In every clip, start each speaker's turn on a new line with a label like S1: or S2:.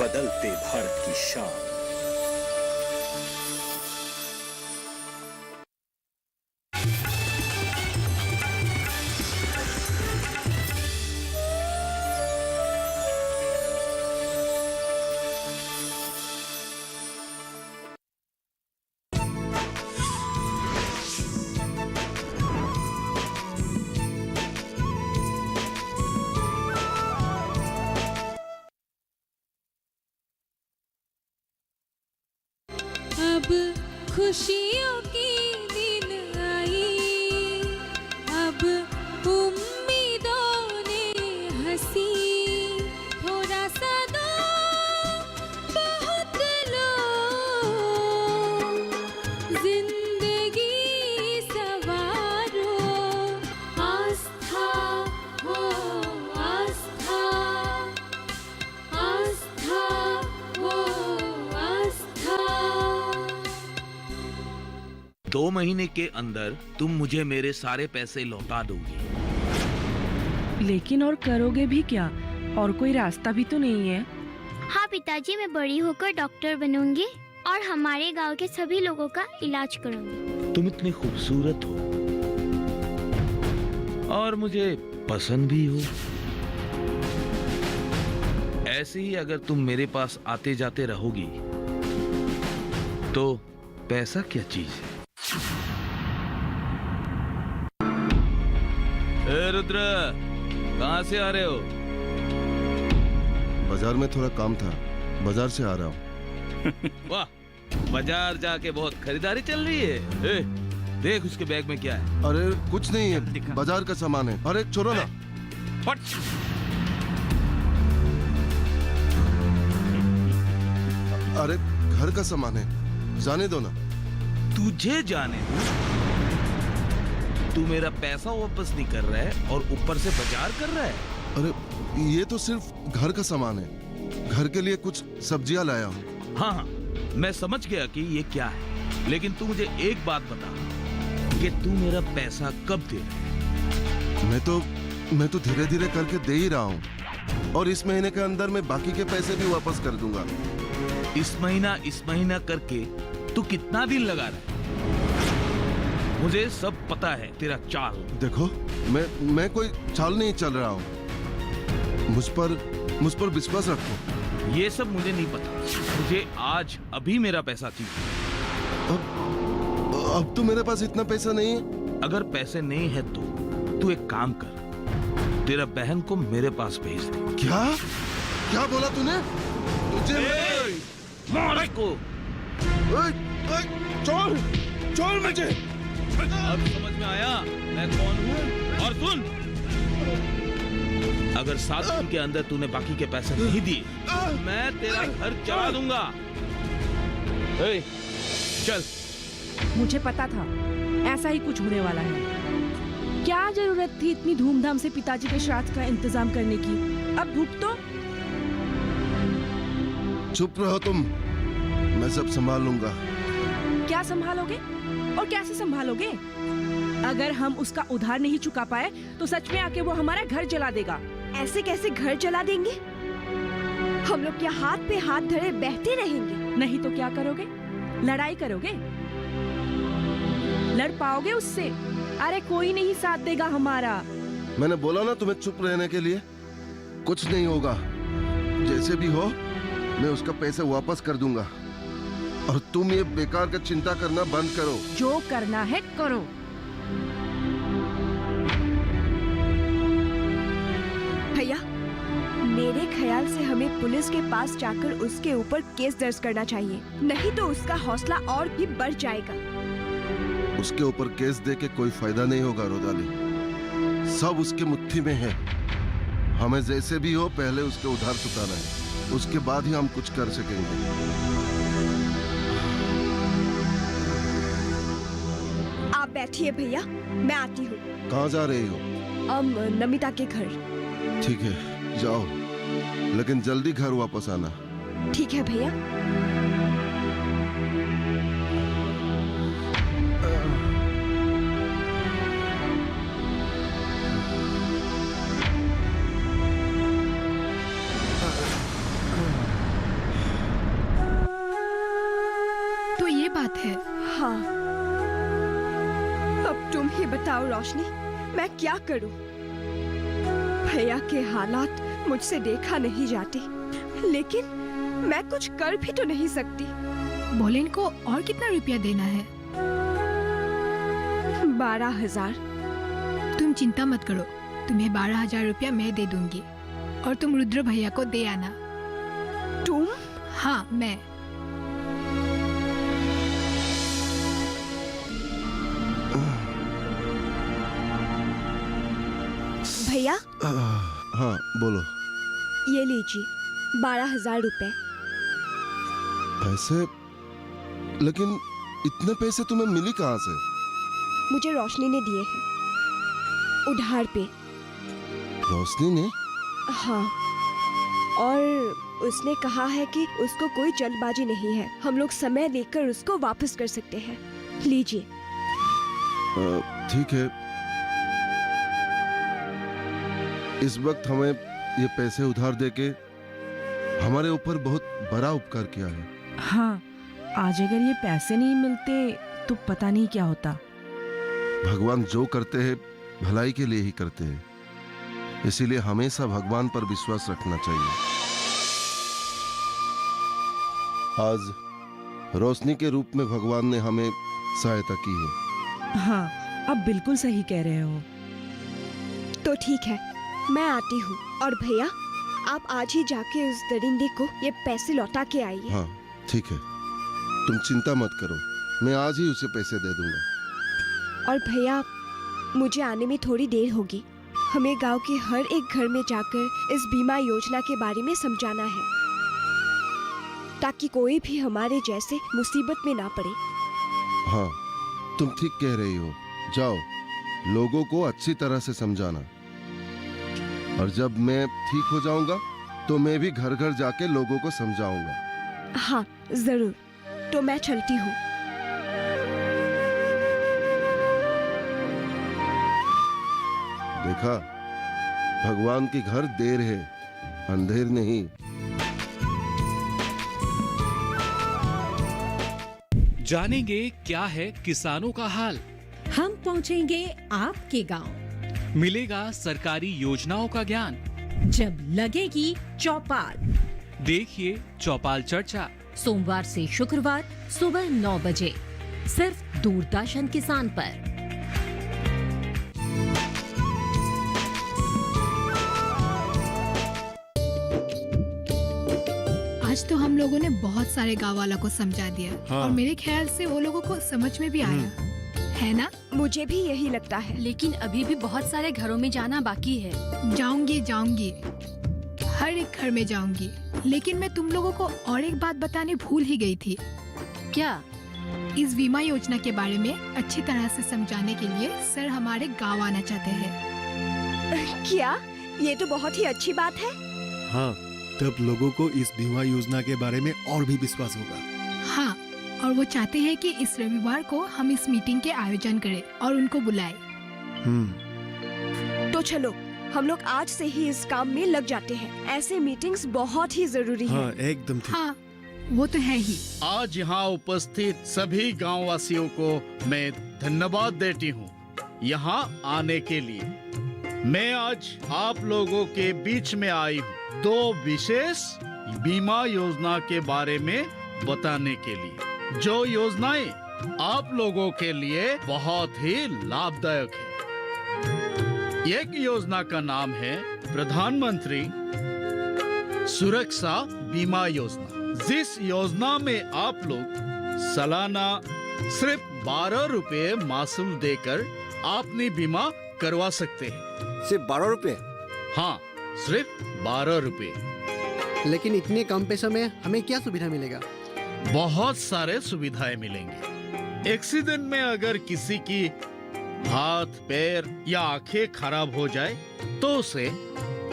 S1: बदलते भारत की शान।
S2: अब खुशियों की दिन आई, अब उम्मीदों ने हंसी, थोड़ा सा दो बहुत लो, जिंदगी सवारो, आस्था हो आस्था, आस्था हो आस्था।
S3: 2 महीने के अंदर तुम मुझे मेरे सारे पैसे लौटा दोगी।
S4: लेकिन और करोगे भी क्या? और कोई रास्ता भी तो नहीं है।
S5: हाँ पिताजी, मैं बड़ी होकर डॉक्टर बनूंगी और हमारे गांव के सभी लोगों का इलाज करूंगी।
S3: तुम इतनी खूबसूरत हो और मुझे पसंद भी हो। ऐसे ही अगर तुम मेरे पास आते जाते रहोगी तो पैसा क्या चीज है? ए रुद्र, कहाँ से आ रहे हो?
S6: बाजार में थोड़ा काम था, बाजार से आ रहा हूँ।
S3: वाह, बाजार जाके बहुत खरीदारी चल रही है। ए, देख उसके बैग में क्या है।
S6: अरे कुछ नहीं है, बाजार का सामान है। अरे छोड़ो ना।
S3: फट।
S6: अरे घर का सामान है, जाने दो ना।
S3: तुझे जाने दो? तू मेरा पैसा वापस नहीं कर रहा है और ऊपर से बाजार कर रहा है।
S6: अरे ये तो सिर्फ घर का सामान है, घर के लिए कुछ सब्जियां लाया हूँ।
S3: हाँ हाँ, मैं समझ गया कि ये क्या है, लेकिन तू मुझे एक बात बता कि तू मेरा पैसा कब दे रहा है?
S6: मैं तो धीरे धीरे करके दे ही रहा हूँ, और इस महीने के अंदर मैं बाकी के पैसे भी वापस कर दूंगा।
S3: इस महीना करके तू कितना दिन लगा रहा है? मुझे सब पता है तेरा चाल।
S6: देखो, मैं कोई चाल नहीं चल रहा हूँ, मुझ पर विश्वास रखो।
S3: ये सब मुझे नहीं पता, मुझे आज अभी मेरा पैसा चाहिए।
S6: अब तो मेरे पास इतना पैसा नहीं है।
S3: अगर पैसे नहीं है तो तू एक काम कर, तेरा बहन को मेरे पास भेज दे।
S6: क्या बोला तूने? तुझे
S3: मार को।
S6: छोड़ मुझे।
S3: अब समझ में आया मैं कौन हूँ? और सुन, अगर 7 दिन के अंदर तूने बाकी के पैसे नहीं दिए, मैं तेरा घर जला दूंगा। चल।
S4: मुझे पता था ऐसा ही कुछ होने वाला है। क्या जरूरत थी इतनी धूमधाम से पिताजी के श्राद्ध का इंतजाम करने की? अब भुगतो।
S6: चुप रहो तुम, मैं सब संभाल लूंगा।
S4: क्या संभालोगे और कैसे संभालोगे? अगर हम उसका उधार नहीं चुका पाए तो सच में आके वो हमारा घर जला देगा।
S7: ऐसे कैसे घर जला देंगे? हम लोग क्या हाथ पे हाथ धरे बैठे रहेंगे?
S4: नहीं तो क्या करोगे? लड़ाई करोगे? लड़ पाओगे उससे? अरे कोई नहीं साथ देगा हमारा।
S6: मैंने बोला ना तुम्हें चुप रहने के लिए। कुछ नहीं होगा, जैसे भी हो मैं उसका पैसा वापस कर दूंगा, और तुम ये बेकार का चिंता करना बंद करो।
S4: जो करना है करो।
S7: भैया, मेरे ख्याल से हमें पुलिस के पास जाकर उसके ऊपर केस दर्ज करना चाहिए, नहीं तो उसका हौसला और भी बढ़ जाएगा।
S6: उसके ऊपर केस दे के कोई फायदा नहीं होगा रोदाली, सब उसके मुट्ठी में है। हमें जैसे भी हो पहले उसके उधार चुकाना है, उसके बाद ही हम कुछ कर सकेंगे।
S7: आप बैठिए भैया, मैं आती हूँ।
S6: कहाँ जा रही हो?
S7: नमिता के घर।
S6: ठीक है, जाओ, लेकिन जल्दी घर वापस आना।
S7: ठीक है भैया।
S8: है।
S7: हाँ, अब तुम ही बताओ रोशनी, मैं क्या करूं? भैया के हालात मुझसे देखा नहीं जाते, लेकिन मैं कुछ कर भी तो नहीं सकती।
S8: बोलेन को और कितना रुपया देना है?
S7: 12,000।
S8: तुम चिंता मत करो, तुम्हें 12,000 रुपया मैं दे दूंगी और तुम रुद्र भैया को दे आना।
S7: तुम?
S8: हाँ, मैं।
S7: भैया,
S6: हाँ बोलो।
S7: ये लीजिए 12,000 रुपए।
S6: पैसे? लेकिन इतने पैसे तुम्हें मिली कहाँ से?
S7: मुझे रोशनी ने दिए हैं, उधार पे।
S6: रोशनी ने?
S7: हाँ, और उसने कहा है कि उसको कोई जल्दबाजी नहीं है, हम लोग समय लेकर उसको वापस कर सकते हैं। लीजिए।
S6: ठीक है, इस वक्त हमें ये पैसे उधार देके हमारे ऊपर बहुत बड़ा उपकार किया है।
S4: हाँ, आज अगर ये पैसे नहीं मिलते तो पता नहीं क्या होता।
S6: भगवान जो करते हैं भलाई के लिए ही करते हैं, इसीलिए हमेशा भगवान पर विश्वास रखना चाहिए। आज रोशनी के रूप में भगवान ने हमें सहायता की है।
S4: हाँ, अब बिल्कुल सही कह रहे हो।
S7: तो ठीक है, मैं आती हूँ। और भैया, आप आज ही जाके उस दरिंदे को ये पैसे लौटा के आइए।
S6: हाँ ठीक है, तुम चिंता मत करो, मैं आज ही उसे पैसे दे दूंगा।
S7: और भैया, मुझे आने में थोड़ी देर होगी। हमें गांव के हर एक घर में जाकर इस बीमा योजना के बारे में समझाना है, ताकि कोई भी हमारे जैसे मुसीबत में ना पड़े।
S6: हाँ, तुम ठीक कह रही हो। जाओ, लोगों को अच्छी तरह से समझाना, और जब मैं ठीक हो जाऊंगा तो मैं भी घर घर जाके लोगों को समझाऊंगा।
S7: हाँ जरूर, तो मैं चलती हूँ।
S6: देखा, भगवान के घर देर है, अंधेर नहीं।
S1: जानेंगे क्या है किसानों का हाल।
S9: हम पहुंचेंगे आपके गांव,
S1: मिलेगा सरकारी योजनाओं का ज्ञान।
S9: जब लगेगी चौपाल,
S1: देखिए चौपाल चर्चा,
S9: सोमवार से शुक्रवार सुबह 9 बजे, सिर्फ दूरदर्शन किसान पर।
S8: आज तो हम लोगों ने बहुत सारे गाँव वालों को समझा दिया।
S3: हाँ।
S8: और मेरे ख्याल से वो लोगों को समझ में भी आया, है ना?
S7: मुझे भी यही लगता है।
S2: लेकिन अभी भी बहुत सारे घरों में जाना बाकी है।
S8: जाऊंगी, हर एक घर में जाऊंगी। लेकिन मैं तुम लोगों को और एक बात बताने भूल ही गई थी।
S2: क्या?
S8: इस बीमा योजना के बारे में अच्छी तरह से समझाने के लिए सर हमारे गांव आना चाहते हैं।
S7: क्या? ये तो बहुत ही अच्छी बात है।
S10: हाँ, तब लोगों को इस बीमा योजना के बारे में और भी विश्वास होगा।
S8: हाँ, और वो चाहते हैं कि इस रविवार को हम इस मीटिंग के आयोजन करें और उनको बुलाएं।
S7: तो चलो, हम लोग आज से ही इस काम में लग जाते हैं। ऐसे मीटिंग्स बहुत ही जरूरी
S10: हाँ,
S7: है।
S10: एकदम ठीक।
S8: हाँ, वो तो है ही।
S11: आज यहाँ उपस्थित सभी गांव वासियों को मैं धन्यवाद देती हूँ यहाँ आने के लिए। मैं आज आप लोगों के बीच में आई हूँ 2 विशेष बीमा योजना के बारे में बताने के लिए, जो योजनाएं आप लोगों के लिए बहुत ही लाभदायक है। एक योजना का नाम है प्रधानमंत्री सुरक्षा बीमा योजना। जिस योजना में आप लोग सालाना सिर्फ 12 रुपए मासूल देकर अपनी बीमा करवा सकते हैं।
S12: सिर्फ 12 रुपए?
S11: हाँ, सिर्फ 12 रुपए।
S12: लेकिन इतने कम पैसों में हमें क्या सुविधा मिलेगा?
S11: बहुत सारे सुविधाएं मिलेंगे। एक्सीडेंट में अगर किसी की हाथ, पैर या आंखें खराब हो जाए तो उसे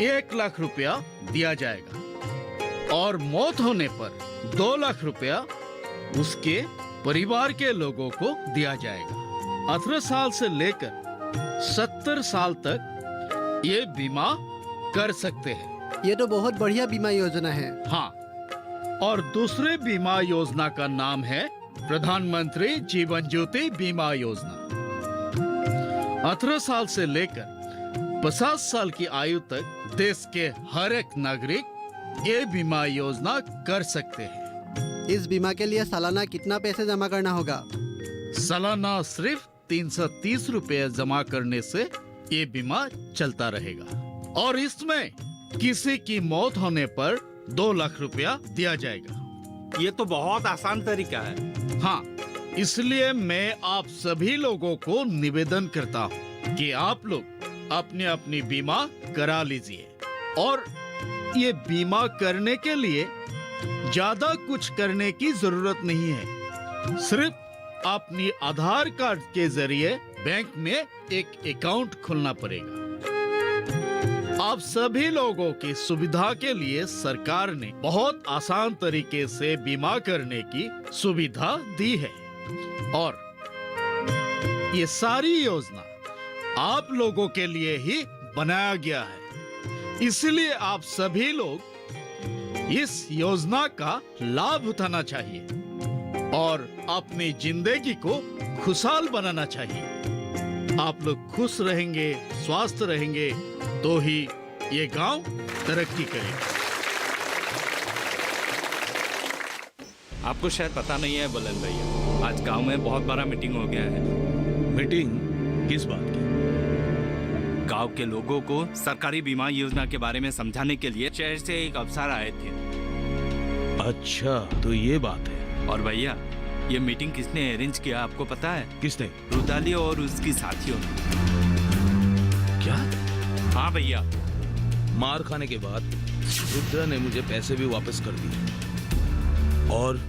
S11: 1 लाख रुपया दिया जाएगा, और मौत होने पर 2 लाख रुपया उसके परिवार के लोगों को दिया जाएगा। 18 साल से लेकर 70 साल तक ये बीमा कर सकते हैं।
S12: ये तो बहुत बढ़िया बीमा योजना है।
S11: हाँ, और दूसरे बीमा योजना का नाम है प्रधानमंत्री जीवन ज्योति बीमा योजना। 18 साल से लेकर 50 साल की आयु तक देश के हर एक नागरिक ये बीमा योजना कर सकते हैं।
S12: इस बीमा के लिए सालाना कितना पैसे जमा करना होगा?
S11: सालाना सिर्फ 330 रुपए जमा करने से ये बीमा चलता रहेगा और इसमें किसी की मौत होने पर 2 लाख रुपया दिया जाएगा।
S13: ये तो बहुत आसान तरीका है।
S11: हाँ, इसलिए मैं आप सभी लोगों को निवेदन करता हूँ कि आप लोग अपनी अपनी बीमा करा लीजिए। और ये बीमा करने के लिए ज्यादा कुछ करने की जरूरत नहीं है। सिर्फ अपनी आधार कार्ड के जरिए बैंक में एक अकाउंट खोलना पड़ेगा। आप सभी लोगों की सुविधा के लिए सरकार ने बहुत आसान तरीके से बीमा करने की सुविधा दी है और ये सारी योजना आप लोगों के लिए ही बनाया गया है। इसलिए आप सभी लोग इस योजना का लाभ उठाना चाहिए और अपनी जिंदगी को खुशहाल बनाना चाहिए। आप लोग खुश रहेंगे, स्वस्थ रहेंगे तो ही ये गांव तरक्की करेगा।
S13: आपको शायद पता नहीं है बुलंद भैया, आज गांव में बहुत बड़ा मीटिंग हो गया है।
S3: मीटिंग किस बात की?
S13: गांव के लोगों को सरकारी बीमा योजना के बारे में समझाने के लिए शहर से एक अफसर आए थे।
S3: अच्छा, तो ये बात है।
S13: और भैया, ये मीटिंग किसने अरेंज किया आपको पता है?
S3: किसने?
S13: रुदाली और उसकी साथियों ने।
S3: क्या?
S13: हाँ भैया।
S3: मार खाने के बाद रुद्रा ने मुझे पैसे भी वापस कर दिए और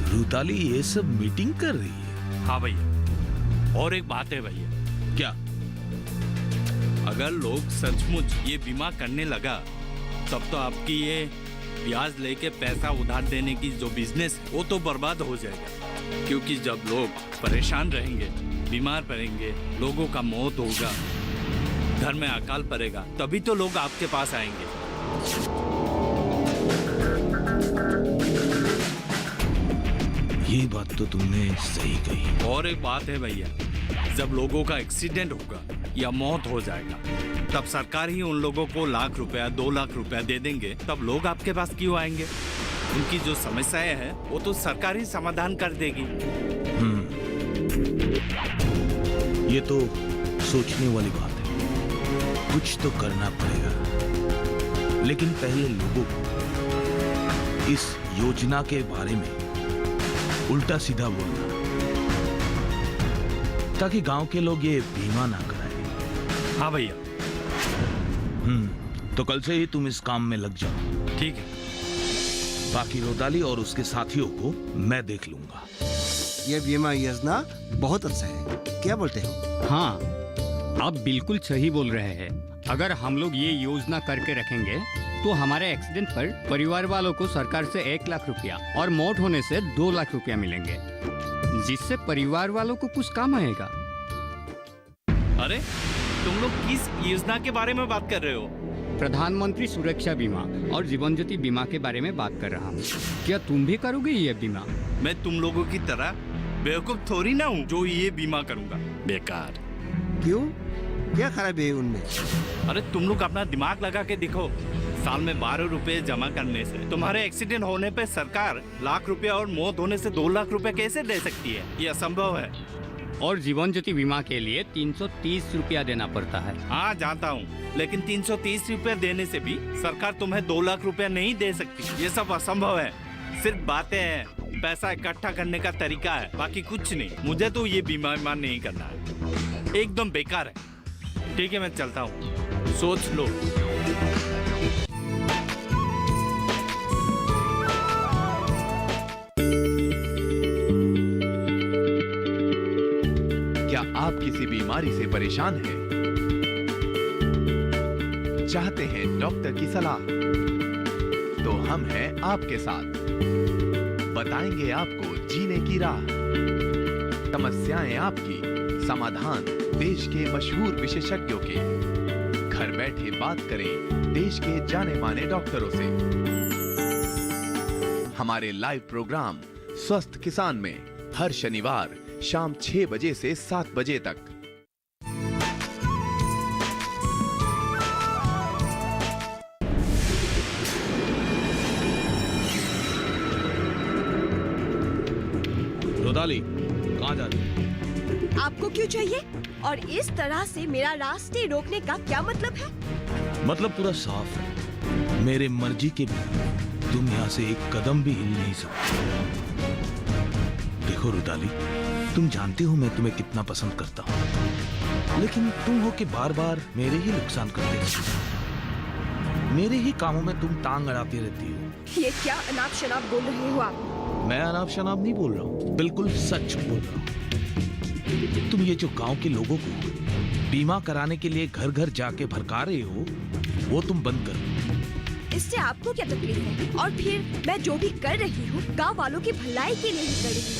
S3: रुदाली ये सब मीटिंग कर रही है।
S13: हाँ भैया, और एक बात है भैया।
S3: क्या?
S13: अगर लोग सचमुच ये बीमा करने लगा तब तो आपकी ये ब्याज लेके पैसा उधार देने की जो बिजनेस है वो तो बर्बाद हो जाएगा। क्योंकि जब लोग परेशान रहेंगे, बीमार पड़ेंगे, लोगों का मौत होगा, घर में अकाल पड़ेगा, तभी तो लोग आपके पास आएंगे।
S3: ये बात तो तुमने सही कही।
S13: और एक बात है भैया, जब लोगों का एक्सीडेंट होगा या मौत हो जाएगा तब सरकार ही उन लोगों को लाख रुपया 2 लाख रुपया दे देंगे, तब लोग आपके पास क्यों आएंगे? उनकी जो समस्याएं हैं वो तो सरकार ही समाधान कर देगी।
S3: ये तो सोचने वाली बात है। कुछ तो करना पड़ेगा, लेकिन पहले लोगों को इस योजना के बारे में उल्टा सीधा बोलना, ताकि गांव के लोग ये बीमा ना कराएं।
S13: हाँ भैया।
S3: तो कल से ही तुम इस काम में लग जाओ।
S13: ठीक है।
S3: बाकी रोदाली और उसके साथियों को मैं देख लूंगा।
S12: ये बीमा योजना बहुत अच्छा है, क्या बोलते हो?
S14: हाँ, आप बिल्कुल सही बोल रहे हैं। अगर हम लोग ये योजना करके रखेंगे तो हमारे एक्सीडेंट पर परिवार वालों को सरकार से 1 लाख रुपया और मौत होने से 2 लाख रुपया मिलेंगे, जिससे परिवार वालों को कुछ काम आएगा।
S13: अरे, तुम लोग किस योजना के बारे में बात कर रहे हो?
S14: प्रधानमंत्री सुरक्षा बीमा और जीवन ज्योति बीमा के बारे में बात कर रहा हूँ। क्या तुम भी करोगे ये बीमा?
S13: मैं तुम लोगों की तरह बेवकूफ थोड़ी ना हूँ जो ये बीमा करूँगा। बेकार।
S12: क्यों? क्या खराब है उनमें?
S13: अरे तुम लोग अपना दिमाग लगा के देखो। साल में 12 रुपए जमा करने से तुम्हारे एक्सीडेंट होने पे सरकार लाख रुपया और मौत होने से 2 लाख रुपया कैसे दे सकती है? ये असंभव है।
S14: और जीवन ज्योति बीमा के लिए 330 रुपया देना पड़ता है।
S13: हाँ जानता हूँ, लेकिन 330 रुपया देने से भी सरकार तुम्हें 2 लाख रुपया नहीं दे सकती। ये सब असंभव है, सिर्फ बातें हैं। पैसा इकट्ठा करने का तरीका है, बाकी कुछ नहीं। मुझे तो ये बीमा नहीं करना है, एकदम बेकार है। ठीक है, मैं चलता हूँ, सोच लो।
S15: क्या आप किसी बीमारी से परेशान हैं? चाहते हैं डॉक्टर की सलाह? तो हम हैं आपके साथ, बताएंगे आपको जीने की राह। समस्याएं आपकी, समाधान देश के मशहूर विशेषज्ञों के। घर बैठे बात करें देश के जाने माने डॉक्टरों से। हमारे लाइव प्रोग्राम स्वस्थ किसान में हर शनिवार शाम 6 बजे से 7 बजे तक।
S3: रोदाली, कहाँ जा रही हो?
S7: आपको क्यों चाहिए? और इस तरह से मेरा रास्ते रोकने का क्या मतलब है?
S3: मतलब पूरा साफ है। मेरे मर्जी के बिना तुम यहाँ से एक कदम भी हिल नहीं सकते। देखो रुदाली, तुम जानती हो मैं तुम्हें कितना पसंद करता हूँ, लेकिन तुम हो कि बार बार मेरे ही नुकसान करते रहती हो। मेरे ही कामों में तुम टांग अड़ाती रहती हो।
S7: ये क्या अनाप शनाप बोल रहे हो आप?
S3: मैं अनाप शनाप नहीं बोल रहा हूँ, बिल्कुल सच बोल रहा हूँ। तुम ये जो गांव के लोगों को बीमा कराने के लिए घर घर जाके भड़का रहे हो, वो तुम बंद करो।
S7: इससे आपको क्या तकलीफ है? और फिर मैं जो भी कर रही हूँ गांव वालों की भलाई के लिए ही कर रही हूँ।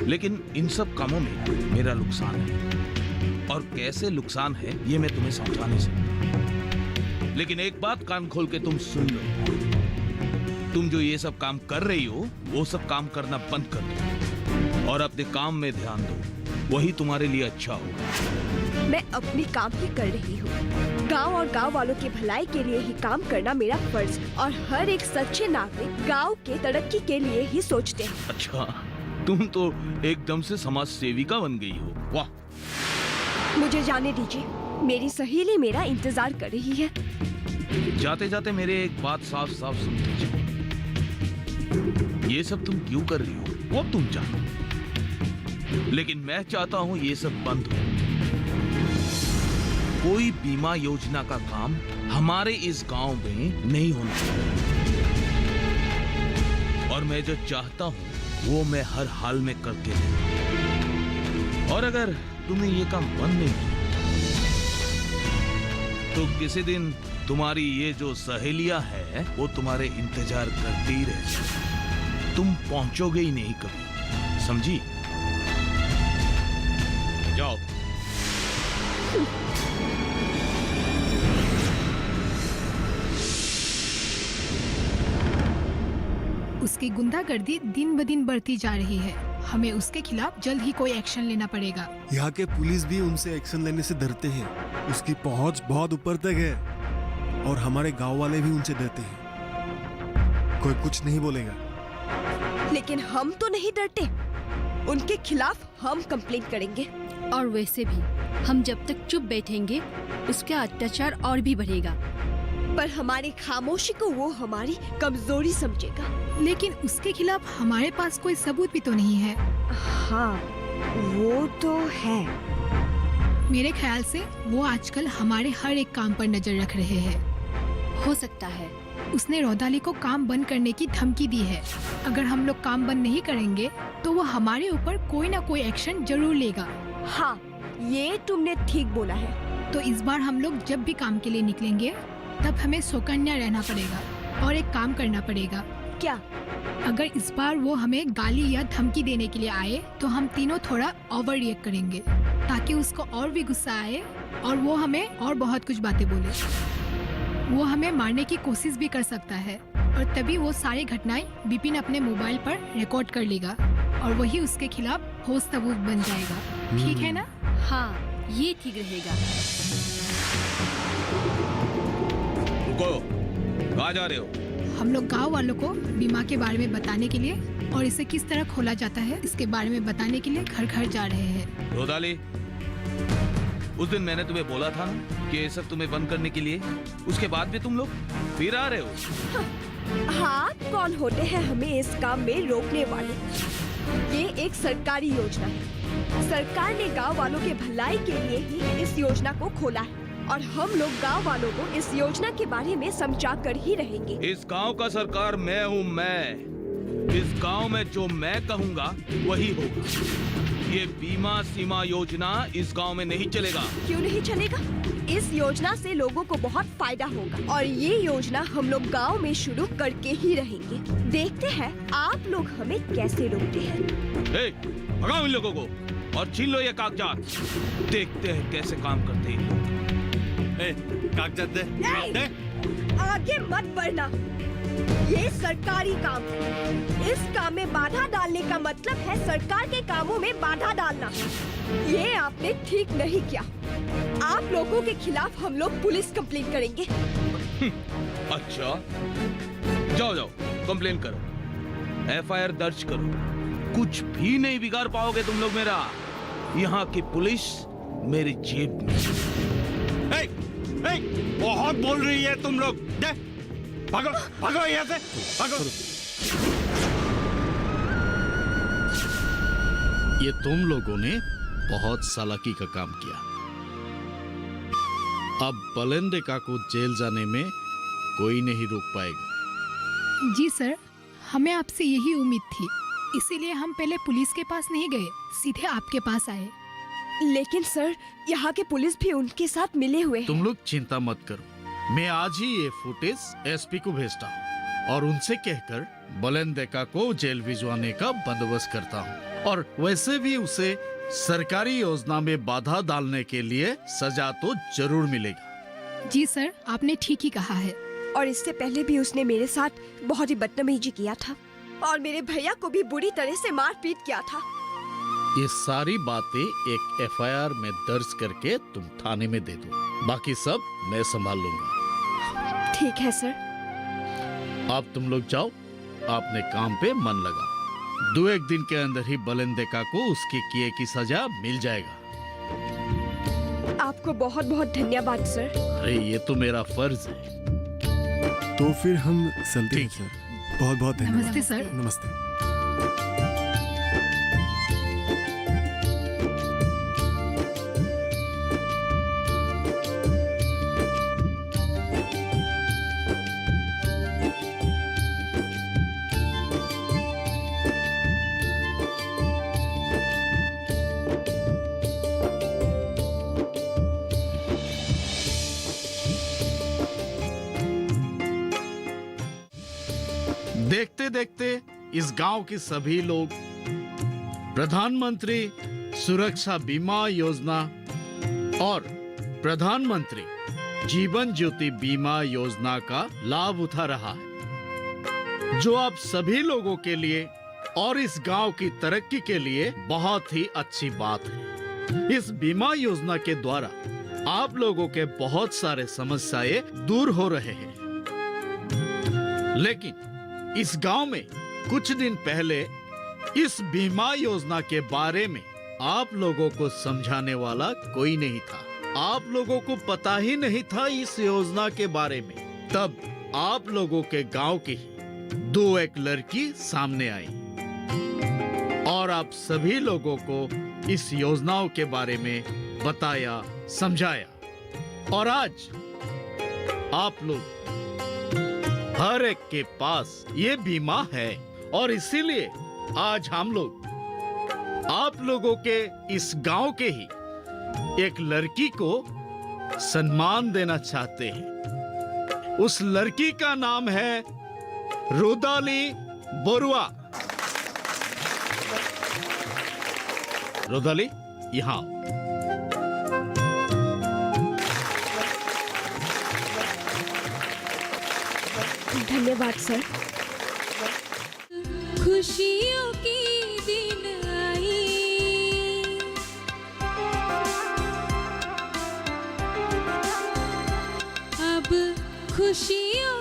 S3: लेकिन इन सब कामों में मेरा नुकसान है, और कैसे नुकसान है ये मैं तुम्हें समझा नहीं सकता। लेकिन एक बात कान खोल के तुम सुन लो, तुम जो ये सब काम कर रही हो वो सब काम करना बंद कर दो और अपने काम में ध्यान दो, वही तुम्हारे लिए अच्छा होगा।
S7: मैं अपनी काम ही कर रही हूँ। गांव और गांव वालों की भलाई के लिए ही काम करना मेरा फर्ज, और हर एक सच्चे नागरिक गांव के तरक्की के लिए ही सोचते हैं।
S3: अच्छा, तुम तो एकदम से समाज सेविका बन गई हो। वाह।
S7: मुझे जाने दीजिए, मेरी सहेली मेरा इंतजार कर रही है।
S3: जाते जाते मेरे एक बात साफ साफ सुन लीजिए, ये सब तुम क्यों कर रही हो वो तुम जानो, लेकिन मैं चाहता हूँ ये सब बंद हो। कोई बीमा योजना का काम हमारे इस गांव में नहीं होना चाहिए, और मैं जो चाहता हूँ वो मैं हर हाल में करके रहूं। और अगर तुमने ये काम बंद नहीं किया तो किसी दिन तुम्हारी ये जो सहेलियां है वो तुम्हारे इंतजार करती ही रह जाएगी, तुम पहुंचोगे ही नहीं कभी, समझी? जाओ।
S8: उसकी गुंडागर्दी दिन ब दिन बढ़ती जा रही है। हमें उसके खिलाफ जल्द ही कोई एक्शन लेना पड़ेगा।
S10: यहाँ के पुलिस भी उनसे एक्शन लेने से डरते हैं। उसकी पहुँच बहुत ऊपर तक है और हमारे गांव वाले भी उनसे डरते हैं। कोई कुछ नहीं बोलेगा।
S7: लेकिन हम तो नहीं डरते, उनके खिलाफ हम कंप्लेंट करेंगे।
S2: और वैसे भी हम जब तक चुप बैठेंगे उसका अत्याचार और भी बढ़ेगा।
S7: पर हमारी खामोशी को वो हमारी कमजोरी समझेगा।
S8: लेकिन उसके खिलाफ हमारे पास कोई सबूत भी तो नहीं है।
S7: हाँ, वो तो है।
S8: मेरे ख्याल से वो आजकल हमारे हर एक काम पर नजर रख रहे हैं।
S2: हो सकता है
S8: उसने रोदाली को काम बंद करने की धमकी दी है। अगर हम लोग काम बंद नहीं करेंगे तो वो हमारे ऊपर कोई ना कोई एक्शन जरूर लेगा।
S7: हाँ, ये तुमने ठीक बोला है।
S8: तो इस बार हम लोग जब भी काम के लिए निकलेंगे तब हमें सौकन्या रहना पड़ेगा और एक काम करना पड़ेगा।
S7: क्या?
S8: अगर इस बार वो हमें गाली या धमकी देने के लिए आए तो हम तीनों थोड़ा ओवर रिएक्ट करेंगे, ताकि उसको और भी गुस्सा आए और वो हमें और बहुत कुछ बातें बोले। वो हमें मारने की कोशिश भी कर सकता है, और तभी वो सारी घटनाएं विपिन अपने मोबाइल पर रिकॉर्ड कर लेगा और वही उसके खिलाफ ठोस सबूत बन जाएगा। ठीक है ना?
S2: हाँ, ये ठीक रहेगा।
S3: कहाँ जा रहे हो?
S8: हम लोग गांव वालों को बीमा के बारे में बताने के लिए और इसे किस तरह खोला जाता है इसके बारे में बताने के लिए घर घर जा रहे हैं।
S3: रोदाली, उस दिन मैंने तुम्हें बोला था ना कि ये सब तुम्हें बंद करने के लिए, उसके बाद भी तुम लोग फिर आ रहे हो।
S7: हाँ, कौन होते हैं हमें इस काम में रोकने वाले? ये एक सरकारी योजना है। सरकार ने गांव वालों के भलाई के लिए ही इस योजना को खोला है, और हम लोग गांव वालों को इस योजना के बारे में समझा कर ही रहेंगे।
S3: इस गांव का सरकार मैं हूँ। मैं इस गांव में जो मैं कहूँगा वही होगा। ये बीमा सीमा योजना इस गांव में नहीं चलेगा।
S7: क्यों नहीं चलेगा? इस योजना से लोगों को बहुत फायदा होगा, और ये योजना हम लोग गांव में शुरू करके ही रहेंगे। देखते हैं आप लोग हमें कैसे रोकते हैं।
S3: भगाओ इन लोगों को और छीन लो ये कागजात। देखते हैं कैसे काम करते हैं।
S13: कागजात दे।
S7: आगे मत बढ़ना। ये सरकारी काम है। इस काम में बाधा डालने का मतलब है सरकार के कामों में बाधा डालना। ये आपने ठीक नहीं किया। आप लोगों के खिलाफ हम लोग पुलिस कंप्लेंट करेंगे।
S3: अच्छा, जाओ जाओ कंप्लेन करो, एफआईआर दर्ज करो। कुछ भी नहीं बिगाड़ पाओगे तुम लोग मेरा। यहाँ की पुलिस मेरी जेब में।
S14: बहुत बोल रही है तुम लोग। भागो भागो यहाँ से, भागो।
S11: ये तुम लोगों ने बहुत चालाकी का काम किया। अब बलेंडेका को जेल जाने में कोई नहीं रोक पाएगा।
S8: जी सर, हमें आपसे यही उम्मीद थी, इसीलिए हम पहले पुलिस के पास नहीं गए, सीधे आपके पास आए।
S7: लेकिन सर, यहाँ के पुलिस भी उनके साथ मिले हुए हैं।
S11: तुम लोग चिंता मत करो, मैं आज ही ये फुटेज एसपी को भेजता हूँ और उनसे कहकर बलेंडेका को जेल भिजवाने का बंदोबस्त करता हूँ। और वैसे भी उसे सरकारी योजना में बाधा डालने के लिए सजा तो जरूर मिलेगा।
S8: जी सर, आपने ठीक ही कहा है।
S7: और इससे पहले भी उसने मेरे साथ बहुत ही बदतमीजी किया था और मेरे भैया को भी बुरी तरह से मारपीट किया था।
S11: ये सारी बातें एक एफआईआर में दर्ज करके तुम थाने में दे दो, बाकी सब मैं संभाल लूंगा।
S7: ठीक है सर।
S11: अब तुम लोग जाओ, अपने काम पे मन लगाओ। 2-1 दिन के अंदर ही बलेंडेका को उसके किए की सजा मिल जाएगा।
S7: आपको बहुत बहुत धन्यवाद सर।
S11: अरे ये तो मेरा फर्ज है।
S10: तो फिर हम चलते हैं सर। बहुत बहुत धन्यवाद।
S8: नमस्ते सर।
S10: नमस्ते।
S11: देखते देखते इस गांव के सभी लोग प्रधानमंत्री सुरक्षा बीमा योजना और प्रधानमंत्री जीवन ज्योति बीमा योजना का लाभ उठा रहा है, जो आप सभी लोगों के लिए और इस गांव की तरक्की के लिए बहुत ही अच्छी बात है। इस बीमा योजना के द्वारा आप लोगों के बहुत सारे समस्याएं दूर हो रहे हैं। लेकिन इस गांव में कुछ दिन पहले इस बीमा योजना के बारे में आप लोगों को समझाने वाला कोई नहीं था। आप लोगों को पता ही नहीं था इस योजना के बारे में। तब आप लोगों के गांव की 2-1 लड़की सामने आई और आप सभी लोगों को इस योजनाओं के बारे में बताया, समझाया। और आज आप लोग हर एक के पास ये बीमा है और इसीलिए आज हम लोग आप लोगों के इस गांव के ही एक लड़की को सम्मान देना चाहते हैं। उस लड़की का नाम है रुदाली बरुआ। रुदाली, यहाँ
S7: धन्यवाद सर।
S16: खुशियों की दिन आई, अब खुशियों